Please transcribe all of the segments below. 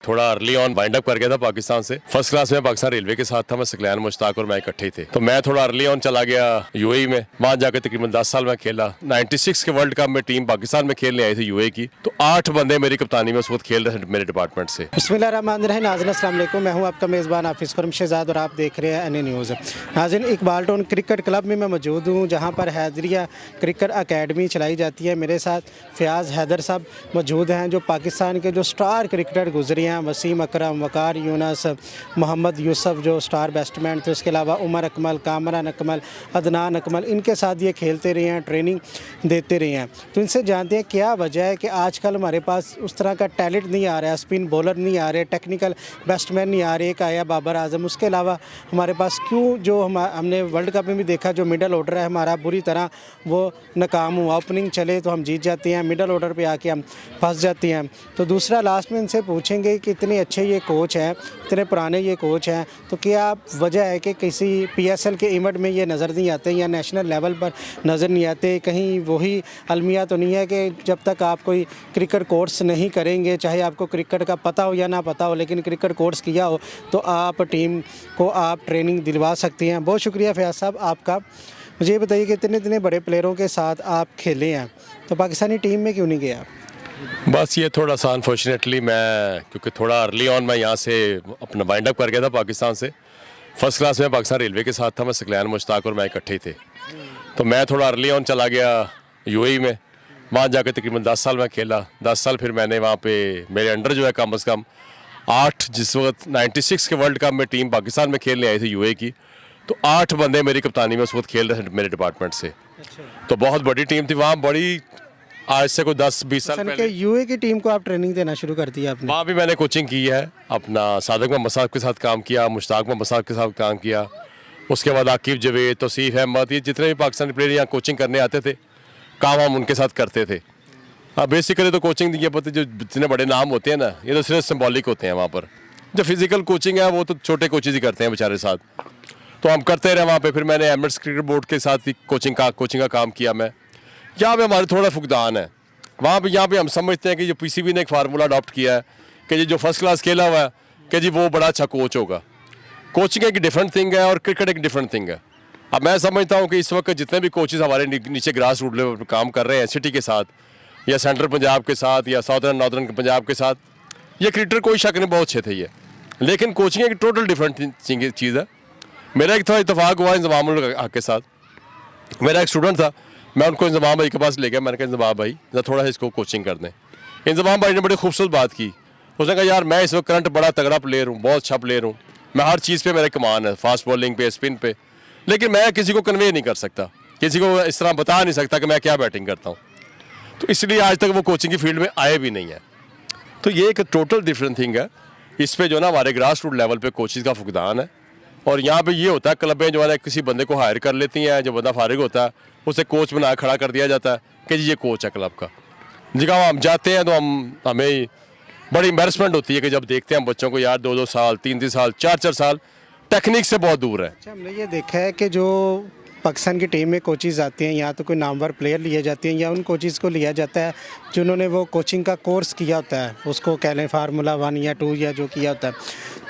थोड़ा early on wind up कर गया था पाकिस्तान से। फर्स्ट क्लास में पाकिस्तान रेलवे के साथ था, मैं सकलैन मुश्ताक और मैं इकट्ठे थे, तो मैं थोड़ा अर्ली ऑन चला गया यूएई में। वहां जाकर तकरीबन 10 साल में खेला। 96 के वर्ल्ड कप में टीम पाकिस्तान में खेलने आई थी यूएई की, तो 8 बंदे मेरी कप्तानी में उस वक्त खेल रहे थे मेरे डिपार्टमेंट से। बिस्मिल्लाहिर्रहमानिर्रहीम। नाज़रीन अस्सलाम वालेकुम, मैं हूं आपका मेज़बान हाफिज़ खुर्रम शहज़ाद और आप देख रहे हैं एनए न्यूज़। नाज़रीन इकबाल टाउन क्रिकेट क्लब में मैं मौजूद हूं, जहां पर हैदरिया क्रिकेट अकेडमी चलाई जाती है। मेरे साथ फ़याज़ हैदर साहब मौजूद हैं, जो पाकिस्तान के जो स्टार क्रिकेटर गुजरे हैं, वसीम अकरम, वकार यूनस, मोहम्मद यूसुफ जो स्टार बैट्समैन थे, उसके अलावा उमर अकमल, कामरान अकमल, अदनान अकमल, इनके साथ ये खेलते रहे हैं, ट्रेनिंग देते रहे हैं। तो इनसे जानते हैं क्या वजह है कि आजकल हमारे पास उस तरह का टैलेंट नहीं आ रहा है, स्पिन बॉलर नहीं आ रहे, टेक्निकल बैट्समैन नहीं आ रहे। एक आया बाबर आजम, उसके अलावा हमारे पास क्यों जो हमने वर्ल्ड कप में भी देखा, जो मिडल ऑर्डर है हमारा बुरी तरह वो नाकाम हुआ। ओपनिंग चले तो हम जीत जाते हैं, मिडल ऑर्डर पे आके हम फंस जाते हैं। तो दूसरा लास्ट में इनसे पूछेंगे कि इतने अच्छे ये कोच हैं, इतने पुराने ये कोच हैं, तो क्या वजह है कि किसी पीएसएल के इवेंट में ये नज़र नहीं आते या नेशनल लेवल पर नज़र नहीं आते? कहीं वही अलमिया तो नहीं है कि जब तक आप कोई क्रिकेट कोर्स नहीं करेंगे, चाहे आपको क्रिकेट का पता हो या ना पता हो, लेकिन क्रिकेट कोर्स किया हो तो आप टीम को आप ट्रेनिंग दिलवा सकते हैं। बहुत शुक्रिया फयाज़ साहब आपका। मुझे ये बताइए कि इतने बड़े प्लेयरों के साथ आप खेले हैं, तो पाकिस्तानी टीम में क्यों नहीं गए आप? बस ये थोड़ा सा अनफॉर्चुनेटली मैं, क्योंकि थोड़ा अर्ली ऑन मैं यहाँ से अपना वाइंड अप कर गया था पाकिस्तान से। फर्स्ट क्लास में पाकिस्तान रेलवे के साथ था, मैं सकलैन मुश्ताक और मैं इकट्ठे थे, तो मैं थोड़ा अर्ली ऑन चला गया यूएई में। वहाँ जाकर तकरीबन 10 साल में खेला। 10 साल फिर मैंने वहाँ पे मेरे अंडर जो है कम से कम 8, जिस वक्त 96 के वर्ल्ड कप में टीम पाकिस्तान में खेलने आई थी यूएई की, तो 8 बंदे मेरी कप्तानी में उस वक्त खेल रहे थे मेरे डिपार्टमेंट से। तो बहुत बड़ी टीम थी वहाँ, बड़ी आज से कोई 10-20 साल पहले यूए की टीम को आप ट्रेनिंग देना शुरू कर दिया आपने? वहाँ भी मैंने कोचिंग की है, अपना सादिक मोहम्मद साहब के साथ काम किया, मुश्ताक मोहम्मद साहब के साथ काम किया। उसके बाद आकिब जवेद, तौसीफ अहमद, ये जितने भी पाकिस्तानी प्लेयर यहाँ कोचिंग करने आते थे, काम हम उनके साथ करते थे। हाँ, बेसिकली तो कोचिंग ये पता, जो जितने बड़े नाम होते हैं ना, ये तो सिर्फ सिम्बॉलिक होते हैं। वहाँ पर जो फिजिकल कोचिंग है वो तो छोटे कोचेज ही करते हैं बेचारे साथ, तो हम करते रहे वहाँ पे। फिर मैंने एमिरेट्स क्रिकेट बोर्ड के साथ कोचिंग का काम किया मैं। यहाँ पे हमारे थोड़ा फुकदान है वहाँ पे। यहाँ पे हम समझते हैं कि जो पीसीबी ने एक फार्मूला अडॉप्ट किया है कि जी जो फर्स्ट क्लास खेला हुआ है कि जी वो बड़ा अच्छा कोच होगा। कोचिंग एक डिफरेंट थिंग है और क्रिकेट एक डिफरेंट थिंग है। अब मैं समझता हूँ कि इस वक्त जितने भी कोचेज हमारे नीचे ग्रास रूट लेवल पर काम कर रहे हैं, सिटी के साथ या सेंट्रल पंजाब के साथ या साउदर्न नॉर्दर्न पंजाब के साथ, ये क्रिकेटर कोई शक नहीं बहुत अच्छे थे ये, लेकिन कोचिंग एक टोटल डिफरेंट चीज़ है। मेरा एक थोड़ा इतफाक़ हुआ इंज़मामुल हक़ के साथ। मेरा एक स्टूडेंट था, मैं उनको इंज़माम भाई के पास ले गया। मैंने कहा इंज़माम भाई थोड़ा सा इसको कोचिंग कर दें। इंज़माम भाई ने बड़ी खूबसूरत बात की। उसने कहा यार मैं इस वक्त करंट बड़ा तगड़ा प्लेयर हूँ, बहुत अच्छा प्लेयर हूँ, मैं हर चीज़ पे मेरा कमान है, फास्ट बॉलिंग पे, स्पिन पे, लेकिन मैं किसी को कन्वे नहीं कर सकता, किसी को इस तरह बता नहीं सकता कि मैं क्या बैटिंग करता हूँ। तो इसलिए आज तक वो कोचिंग की फील्ड में आए भी नहीं है। तो ये एक टोटल डिफरेंट थिंग है। इस पर जो ना हमारे ग्रास रूट लेवल पे कोचेज़ का फुकदान है। और यहाँ पे ये होता है क्लबें जो है किसी बंदे को हायर कर लेती हैं, जो बंदा फारिग होता है उसे कोच बना खड़ा कर दिया जाता है कि जी ये कोच है क्लब का। जगह हम जाते हैं तो हमें बड़ी एम्बैरसमेंट होती है कि जब देखते हैं हम बच्चों को, यार 2-2 साल, 3-3 साल, 4-4 साल टेक्निक से बहुत दूर है। अच्छा, हमने ये देखा है कि जो पाकिस्तान की टीम में कोचेज़ आते हैं, या तो कोई नामवर प्लेयर लिए जाते हैं या उन कोचेज़ को लिया जाता है जिन्होंने वो कोचिंग का कोर्स किया होता है, उसको कह लें फार्मूला 1 या 2 या जो किया होता है।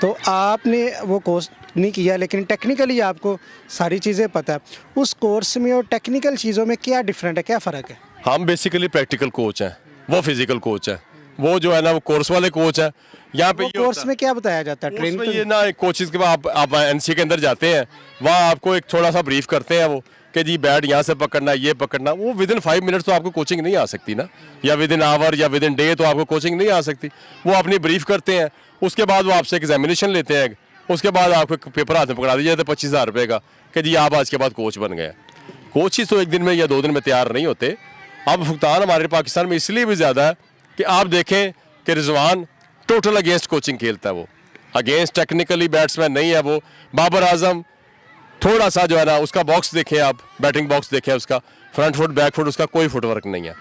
तो आपने वो कोर्स नहीं किया, लेकिन टेक्निकली आपको सारी चीज़ें पता है। उस कोर्स में और टेक्निकल चीज़ों में क्या डिफरेंट है, क्या फ़र्क है? हम बेसिकली प्रैक्टिकल कोच हैं, वो फिजिकल कोच है। वो जो है ना वो कोर्स वाले कोच है। यहाँ पे कोर्स में क्या बताया जाता है? ट्रेनिंग ये ना कोचेज़ के बाद आप एनसी के अंदर जाते हैं, वहाँ आपको एक थोड़ा सा ब्रीफ करते हैं वो कि जी बैट यहाँ से पकड़ना, ये पकड़ना। वो विदिन 5 मिनट्स तो आपको कोचिंग नहीं आ सकती ना, या विदिन आवर या विदिन डे तो आपको कोचिंग नहीं आ सकती। वो अपनी ब्रीफ करते हैं, उसके बाद वो आपसे एक एग्जामिनेशन लेते हैं, उसके बाद आपको पेपर हाथ में पकड़ा दिया जाता है 25,000 रुपये का कि जी आप आज के बाद कोच बन गए। कोचेज़ तो एक दिन में या 2 दिन में तैयार नहीं होते। अब भुगतान हमारे पाकिस्तान में इसलिए भी ज़्यादा है कि आप देखें कि रिजवान टोटल अगेंस्ट कोचिंग खेलता है, वो अगेंस्ट टेक्निकली बैट्समैन नहीं है। वो बाबर आजम थोड़ा सा जो है ना उसका बॉक्स देखें, आप बैटिंग बॉक्स देखें, उसका फ्रंट फुट बैक फुट उसका कोई फुटवर्क नहीं है।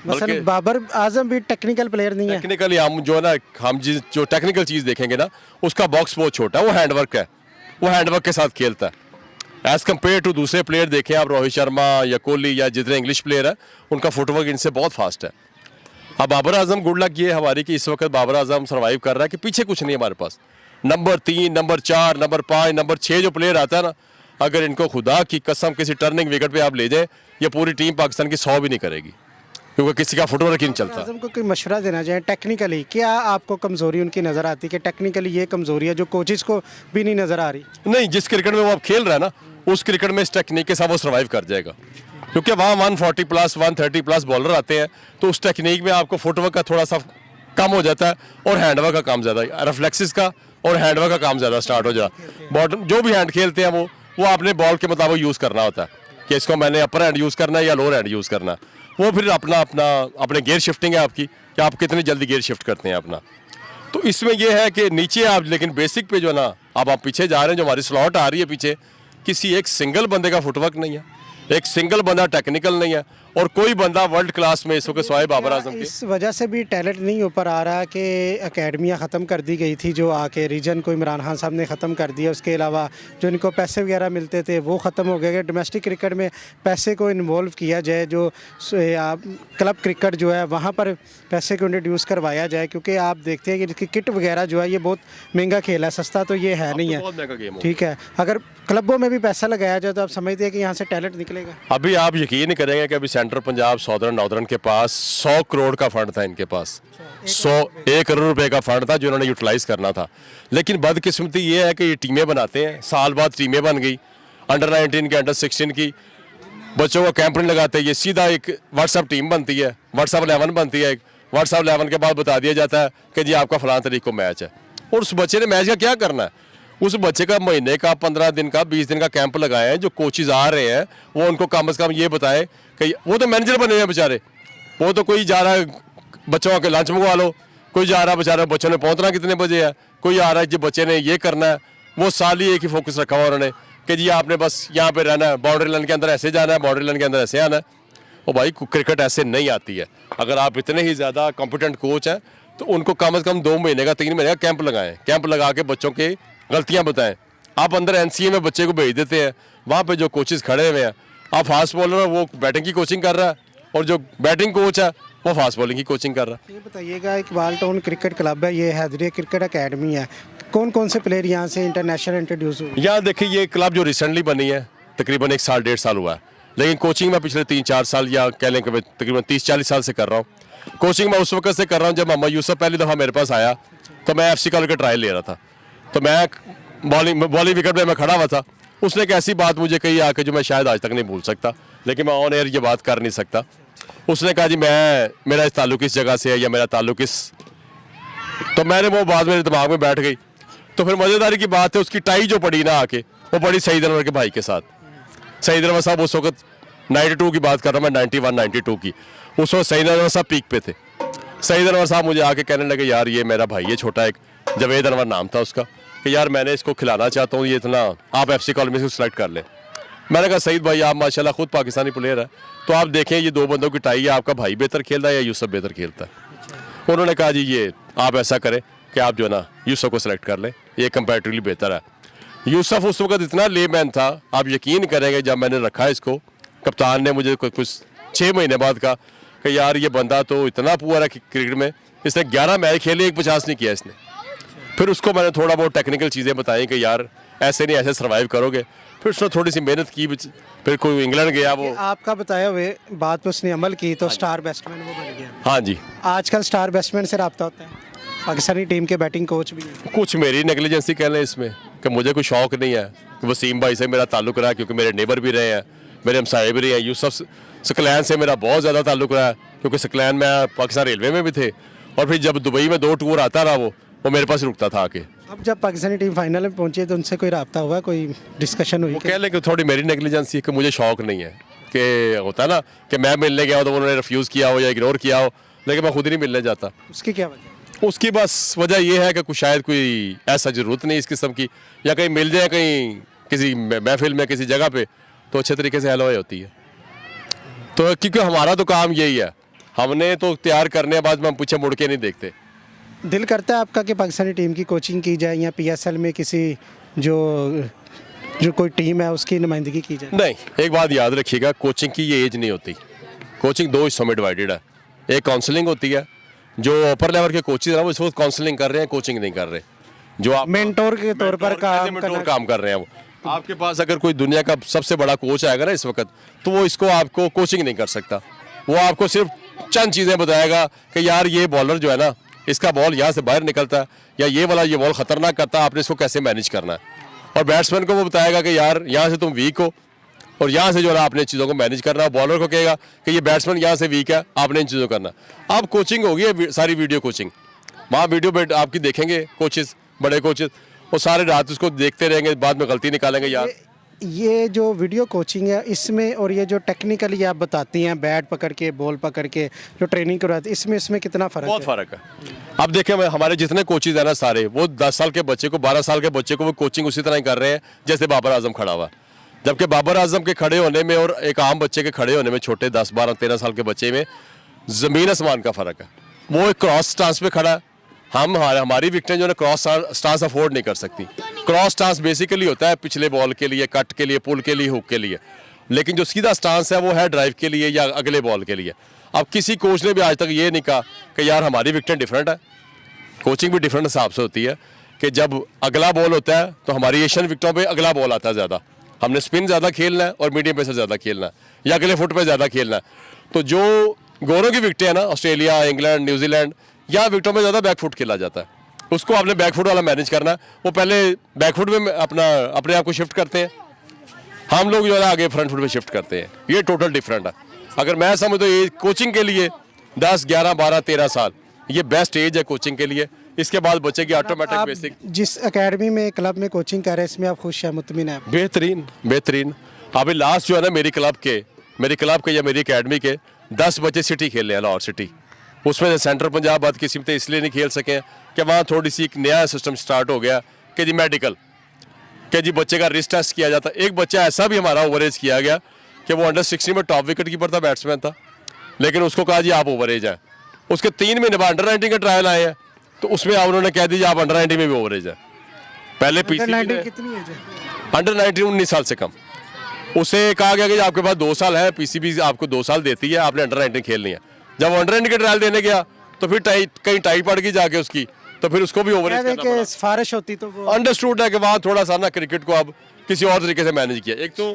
बल्कि बाबर आजम भी टेक्निकल प्लेयर नहीं है। टेक्निकली हम जो है ना, हम जो टेक्निकल चीज़ देखेंगे ना, उसका बॉक्स बहुत छोटा है, वो हैंडवर्क है, वो हैंडवर्क के साथ खेलता है। एज़ कम्पेयर टू दूसरे प्लेयर देखें आप, रोहित शर्मा या कोहली या जितने इंग्लिश प्लेयर हैं, उनका फुटवर्क इनसे बहुत फास्ट है। अब बाबर आजम गुड लक ये हमारी कि इस वक्त बाबर आजम सर्वाइव कर रहा है कि पीछे कुछ नहीं हमारे पास। नंबर 3, नंबर 4, नंबर 5, नंबर 6 जो प्लेयर आता है ना, अगर इनको खुदा की कसम किसी टर्निंग विकेट पे आप ले जाए, ये पूरी टीम पाकिस्तान की 100 भी नहीं करेगी, क्योंकि किसी का फुटवर्क ही नहीं चलता। आजम को कोई मशवरा देना चाहें टेक्निकली, क्या आपको कमज़ोरी उनकी नज़र आती है कि टेक्निकली ये कमज़ोरी है जो कोचेस को भी नहीं नज़र आ रही? नहीं, जिस क्रिकेट में वो अब खेल रहा है ना, उस क्रिकेट में इस टेक्निक के साथ वो सर्वाइव कर जाएगा, क्योंकि वहाँ 140 प्लस 130 प्लस बॉलर आते हैं, तो उस टेक्निक में आपको फुटवर्क का थोड़ा सा कम हो जाता है और हैंडवर्क का काम ज़्यादा, रिफ्लेक्सेस का और हैंडवर्क का काम ज़्यादा स्टार्ट हो जाता। बॉटम जो भी हैंड खेलते हैं वो अपने बॉल के मुताबिक यूज़ करना होता है कि इसको मैंने अपर हैंड यूज़ करना है या लोअर हैंड यूज़ करना है। वो फिर अपने गियर शिफ्टिंग है आपकी कि आप कितनी जल्दी गियर शिफ्ट करते हैं अपना। तो इसमें यह है कि नीचे आप, लेकिन बेसिक पे जो ना अब आप पीछे जा रहे हैं, जो हमारी स्लॉट आ रही है पीछे, किसी एक सिंगल बंदे का फुटवर्क नहीं है, एक सिंगल बंदा टेक्निकल नहीं है, और कोई बंदा वर्ल्ड क्लास में इस वक्त स्वाए बाबर आजम के। इस वजह से भी टैलेंट नहीं ऊपर आ रहा कि अकेडमियाँ ख़त्म कर दी गई थी, जो आके रीजन को इमरान खान साहब ने ख़त्म कर दिया। उसके अलावा जो इनको पैसे वगैरह मिलते थे वो ख़त्म हो गए कि डोमेस्टिक क्रिकेट में पैसे को इन्वॉल्व किया जाए, जो क्लब क्रिकेट जो है वहाँ पर पैसे को इंट्रोड्यूस करवाया जाए, क्योंकि आप देखते हैं कि इसकी किट वगैरह जो है ये बहुत महंगा खेल है, सस्ता तो ये है नहीं है। बहुत महंगा गेम है। ठीक है, अगर क्लबों में भी पैसा लगाया जाए तो आप समझते हैं कि यहाँ से टैलेंट निकलेगा? अभी आप यकीन नहीं करेंगे कि अभी सेंट्रल पंजाब, सॉदर्न, नॉर्दर्न के पास 100 करोड़ का फंड था, इनके पास 1 करोड़ रुपए का फंड था जो उन्होंने यूटिलाइज करना था। लेकिन बदकिस्मती ये है कि ये टीमें बनाते हैं, साल बाद टीमें बन गई, अंडर 19 की, अंडर 16 की, बच्चों का कैंप नहीं लगाते, ये सीधा एक व्हाट्सएप टीम बनती है, व्हाट्सएप 11 बनती है। व्हाट्सएप 11 के बाद बता दिया जाता है कि जी आपका फलां तारीख को मैच है, और उस बच्चे ने मैच का क्या करना है? उस बच्चे का महीने का, 15 दिन का, 20 दिन का कैंप लगाए हैं, जो कोचेज आ रहे हैं वो उनको कम से कम ये बताएं कि वो तो मैनेजर बने हैं बेचारे, वो तो कोई जा रहा है बच्चों के लंच मंगवा लो, कोई जा रहा है बेचारा बच्चों ने पहुंचना कितने बजे है, कोई आ रहा है कि बच्चे ने ये करना है। वो साल ही एक ही फोकस रखा हुआ उन्होंने कि जी आपने बस यहाँ पे रहना है, बाउंड्री लाइन के अंदर ऐसे जाना है, बाउंड्री लाइन के अंदर ऐसे आना है। और भाई क्रिकेट ऐसे नहीं आती है। अगर आप इतने ही ज़्यादा कॉम्पिटेंट कोच हैं तो उनको कम से कम 2 महीने का, 3 महीने का कैंप लगाएं, कैंप लगा के बच्चों की गलतियां बताएं। आप अंदर एनसीए में बच्चे को भेज देते हैं, वहाँ पे जो कोचेस खड़े हुए हैं, आप फास्ट बॉलर है वो बैटिंग की कोचिंग कर रहा है, और जो बैटिंग कोच है वो फास्ट बॉलिंग की कोचिंग कर रहा है। ये बताइएगा, इकबाल टाउन क्रिकेट क्लब है, ये हैदरिया क्रिकेट अकेडमी है, कौन कौन से प्लेयर यहाँ से इंटरनेशनल इंट्रोड्यूस हुए? यहाँ देखिए, ये क्लब जो रिसेंटली बनी है तकरीबन 1 साल 1.5 साल हुआ है, लेकिन कोचिंग मैं पिछले 3-4 साल या कह लें कि मैं तकरीबन 30-40 साल से कर रहा हूँ। कोचिंग मैं उस वक्त से कर रहा हूँ जब मोहम्मद यूसुफ पहली दफ़ा मेरे पास आया, तो मैं FC कॉलेज का ट्रायल ले रहा था, तो मैं बॉलिंग विकेट पे मैं खड़ा हुआ था। उसने एक ऐसी बात मुझे कही आके जो मैं शायद आज तक नहीं भूल सकता, लेकिन मैं ऑन एयर ये बात कर नहीं सकता। उसने कहा जी मेरा इस ताल्लुक इस जगह से है, या मेरा ताल्लुक इस, तो मैंने वो बात मेरे दिमाग में बैठ गई। तो फिर मज़ेदारी की बात है, उसकी टाई जो पड़ी ना आके, वो पड़ी सईद अनवर के भाई के साथ। सईद अनवर साहब उस वक्त 92 की बात कर रहा हूँ मैं, 91-92 की। उस वक्त सईद अनवर साहब पीक पे थे। सईद अनवर साहब मुझे आके कहने लगे, यार ये मेरा भाई है छोटा, एक जवेद अनवर नाम था उसका, कि यार मैंने इसको खिलाना चाहता हूँ, ये इतना आप FC कॉलेज में से सेलेक्ट कर लें। मैंने कहा सईद भाई आप माशाल्लाह खुद पाकिस्तानी प्लेयर है, तो आप देखें ये 2 बंदों की टाई है, आपका भाई बेहतर खेलता है या यूसुफ बेहतर खेलता है? उन्होंने कहा जी ये आप ऐसा करें कि आप जो है ना यूसुफ को सिलेक्ट कर लें, ये कंपैरेटिवली बेहतर है। यूसुफ उस वक्त इतना लेमैन था, आप यकीन करेंगे, जब मैंने रखा इसको, कप्तान ने मुझे कुछ 6 महीने बाद कहा कि यार ये बंदा तो इतना पुअर है क्रिकेट में, इसने 11 मैच खेले, 1 50 नहीं किया इसने। फिर उसको मैंने थोड़ा बहुत टेक्निकल चीज़ें बताई कि यार ऐसे नहीं, ऐसे सर्वाइव करोगे। फिर उसने थोड़ी सी मेहनत की, फिर कोई इंग्लैंड गया वो। आपका बताया हुए बात पे उसने अमल की तो स्टार बैट्समैन वो बन गया। हाँ जी, आजकल स्टार बैट्समैन से रब्ता होता है, पाकिस्तानी टीम के बैटिंग कोच भी हैं। कुछ मेरी नेग्लिजेंसी कह लें इसमें, कि मुझे कोई शौक नहीं है कि वसीम भाई से मेरा ताल्लुक रहा, क्योंकि मेरे नेबर भी रहे हैं, मेरे हमसाए भी रहे हैं। यूसुफ सकलैन से मेरा बहुत ज़्यादा ताल्लुक रहा है, क्योंकि सकलैन में पाकिस्तान रेलवे में भी थे, और फिर जब दुबई में 2 टूर आता रहा वो मेरे पास रुकता था आके। अब जब पाकिस्तानी टीम फाइनल में पहुंची तो उनसे कोई रब्ता हुआ, कोई डिस्कशन हुई? वो कह लें कि थोड़ी मेरी नेग्लिजेंसी है कि मुझे शौक नहीं है, कि होता है ना कि मैं मिलने गया हो तो उन्होंने रिफ्यूज़ किया हो या इग्नोर किया हो, लेकिन मैं खुद ही नहीं मिलने जाता। उसकी क्या वजह? उसकी बस वजह यह है कि कुछ शायद कोई ऐसा ज़रूरत नहीं इस किस्म की, या कहीं मिल जाए कहीं किसी महफिल में किसी जगह पे, तो अच्छे तरीके से हलवाई होती है। तो क्योंकि हमारा तो काम यही है, हमने तो तैयार करने के बाद में हम पीछे मुड़ के नहीं देखते। दिल करता है आपका कि पाकिस्तानी टीम की कोचिंग की जाए या PSL में किसी जो कोई टीम है उसकी नुमाइंदगी की जाए? नहीं, एक बात याद रखिएगा, कोचिंग की ये एज नहीं होती। कोचिंग 2 हिस्सों में डिवाइडेड है। एक काउंसलिंग होती है। जो अपर लेवल के कोचेज हैं वो इस वक्त काउंसलिंग कर रहे हैं, कोचिंग नहीं कर रहे। जो आप मेंटोर के तौर पर काम कर रहे हैं वो। आपके पास अगर कोई दुनिया का सबसे बड़ा कोच आएगा ना इस वक्त, तो वो इसको आपको कोचिंग नहीं कर सकता। वो आपको सिर्फ चंद चीज़ें बताएगा कि यार ये बॉलर जो है ना, इसका बॉल यहाँ से बाहर निकलता है, या ये बॉल खतरनाक करता है, आपने इसको कैसे मैनेज करना है। और बैट्समैन को वो बताएगा कि यार यहाँ से तुम वीक हो और यहाँ से जो है आपने चीज़ों को मैनेज करना है। बॉलर को कहेगा कि ये बैट्समैन यहाँ से वीक है, आपने इन चीज़ों को करना। अब कोचिंग होगी सारी वीडियो कोचिंग, वहाँ वीडियो आपकी देखेंगे कोचेस, बड़े कोचेस, वो सारे रात उसको देखते रहेंगे, बाद में गलती निकालेंगे। यार ये जो वीडियो कोचिंग है इसमें, और ये जो टेक्निकली आप बताती हैं बैट पकड़ के बॉल पकड़ के जो ट्रेनिंग करवाते हैं, इसमें कितना फ़र्क है? बहुत फ़र्क है। अब देखें, हमारे जितने कोचेज हैं ना सारे, वो 10 साल के बच्चे को, 12 साल के बच्चे को वो कोचिंग उसी तरह ही कर रहे हैं जैसे बाबर आजम खड़ा हुआ। जबकि बाबर आजम के खड़े होने में और एक आम बच्चे के खड़े होने में, छोटे 10, 12, 13 साल के बच्चे में ज़मीन आसमान का फ़र्क है। वो एक क्रॉस स्टांस पे खड़ा है, हमारी विकेटें जो है क्रॉस स्टांस अफोर्ड नहीं कर सकती। क्रॉस स्टांस बेसिकली होता है पिछले बॉल के लिए, कट के लिए, पुल के लिए, हुक के लिए, लेकिन जो सीधा स्टांस है वो है ड्राइव के लिए या अगले बॉल के लिए। अब किसी कोच ने भी आज तक ये नहीं कहा कि यार हमारी विकेटें डिफरेंट है। कोचिंग भी डिफरेंट हिसाब से होती है कि जब अगला बॉल होता है तो हमारी एशियन विकेटों पे अगला बॉल आता है ज़्यादा, हमने स्पिन ज़्यादा खेलना है और मीडियम पेसर ज़्यादा खेलना है या अगले फुट पे ज़्यादा खेलना है। तो जो गोरों की विकेटें हैं ना, ऑस्ट्रेलिया, इंग्लैंड, न्यूजीलैंड, या विकेटों में ज़्यादा बैकफुट खेला जाता है, उसको आपने बैकफुट वाला मैनेज करना है। वो पहले बैकफुट में अपने आप को शिफ्ट करते हैं, हम लोग जो है आगे फ्रंट फुट पे शिफ्ट करते हैं। ये टोटल डिफरेंट है। अगर मैं समझ तो ये कोचिंग के लिए 10, 11, 12, 13 साल ये बेस्ट एज है कोचिंग के लिए। इसके बाद बच्चे की ऑटोमेटिक बेसिक। जिस एकेडमी में, क्लब में कोचिंग कर रहे हैं, इसमें आप खुश हैं, मुतमिन हैं? बेहतरीन। अभी लास्ट जो है ना मेरी क्लब के या मेरी एकेडमी के 10 बच्चे सिटी खेल रहे हैं, लाहौर सिटी। उसमें से सेंट्रल पंजाब बदकिस्मती इसलिए नहीं खेल सके कि वहाँ थोड़ी सी एक नया सिस्टम स्टार्ट हो गया कि जी मेडिकल, कि जी बच्चे का रिस्ट टेस्ट किया जाता। एक बच्चा ऐसा भी हमारा ओवरेज किया गया कि वो अंडर 16 में टॉप विकेट कीपर था, बैट्समैन था, लेकिन उसको कहा जी आप ओवरेज हैं। उसके 3 महीने बाद अंडर 19 के ट्रायल आए हैं, तो उसमें उन्होंने कह दिया आप अंडर 19 में भी ओवरेज है। पहले कितनी एज है? अंडर 19 19 साल से कम। उसे कहा गया कि आपके पास 2 साल है, पीसीबी आपको 2 साल देती है, आपने अंडर 19 खेलनी है। जब वो अंडर 19 के ट्रायल देने गया तो फिर कहीं टाइट पड़ गई जाके उसकी, तो फिर उसको भी ओवरेज करना पड़ा। सिफारिश होती तो वो अंडरस्टूड है कि वहाँ थोड़ा सा ना क्रिकेट को अब किसी और तरीके से मैनेज किया। एक तो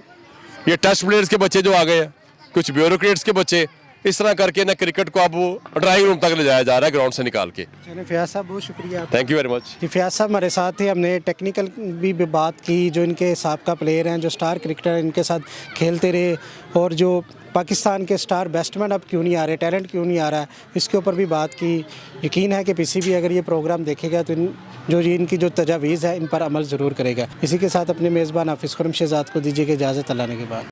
ये टेस्ट प्लेयर्स के बच्चे जो आ गए हैं, कुछ ब्यूरोक्रेट्स के बच्चे, इस तरह करके ना क्रिकेट को अब वो ड्राइंग रूम तक ले जाया जा रहा है, ग्राउंड से निकाल के। चलिए फयाज साहब, बहुत शुक्रिया। Thank you very much. जी, फयाज साहब हमारे साथ थे। हमने टेक्निकल भी बात की, जो इनके साबका प्लेयर हैं, जो स्टार क्रिकेटर इनके साथ खेलते रहे, और जो पाकिस्तान के स्टार बैट्समैन अब क्यों नहीं आ रहे, टैलेंट क्यों नहीं आ रहा है, इसके ऊपर भी बात की। यकीन है कि पीसीबी अगर ये प्रोग्राम देखेगा तो इनकी जो तजावीज़ है इन पर अमल ज़रूर करेगा। इसी के साथ अपने मेज़बान हाफिज़ खुर्रम शहज़ाद को दीजिएगा इजाज़त, अल्लाह ने के बाद।